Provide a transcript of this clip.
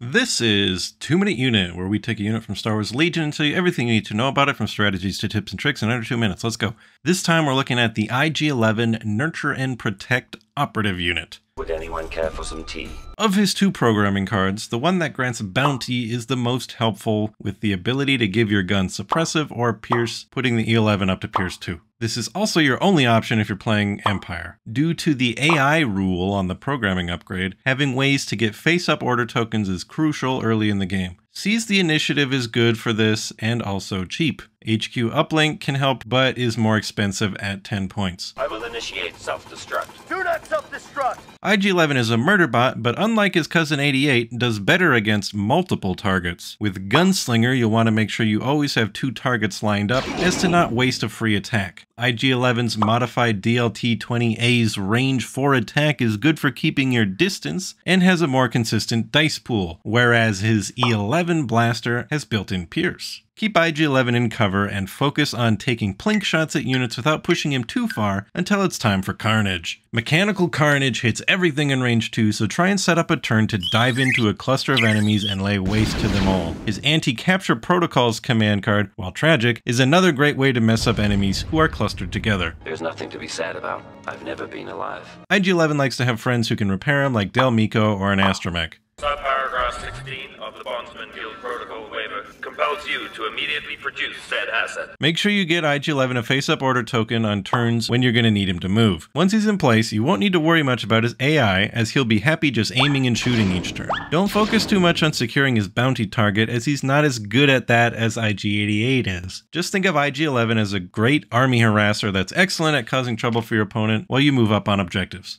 This is 2 Minute Unit, where we take a unit from Star Wars Legion and tell you everything you need to know about it, from strategies to tips and tricks in under 2 minutes. Let's go. This time we're looking at the IG-11 Nurture and Protect Operative Unit. Would anyone care for some tea? Of his 2 programming cards, the one that grants bounty is the most helpful, with the ability to give your gun suppressive or pierce, putting the E11 up to pierce 2. This is also your only option if you're playing Empire. Due to the AI rule on the programming upgrade, having ways to get face-up order tokens is crucial early in the game. Seize the Initiative is good for this, and also cheap. HQ uplink can help, but is more expensive at 10 points. I will initiate self-destruct. Do not self-destruct! IG-11 is a murder bot, but unlike his cousin 88, does better against multiple targets. With Gunslinger, you'll want to make sure you always have 2 targets lined up, as to not waste a free attack. IG-11's modified DLT-20A's range 4 attack is good for keeping your distance, and has a more consistent dice pool, whereas his E11 blaster has built-in pierce. Keep IG-11 in cover and focus on taking plink shots at units without pushing him too far until it's time for carnage. Mechanical carnage hits everything in range 2, so try and set up a turn to dive into a cluster of enemies and lay waste to them all. His anti-capture protocols command card, while tragic, is another great way to mess up enemies who are clustered together. There's nothing to be sad about. I've never been alive. IG-11 likes to have friends who can repair him, like Del Miko or an Astromech. Subparagraph 16 of the Bondsman Guild Protocol waiver compels you to immediately produce said asset. Make sure you get IG-11 a face-up order token on turns when you're going to need him to move. Once he's in place, you won't need to worry much about his AI, as he'll be happy just aiming and shooting each turn. Don't focus too much on securing his bounty target, as he's not as good at that as IG-88 is. Just think of IG-11 as a great army harasser that's excellent at causing trouble for your opponent while you move up on objectives.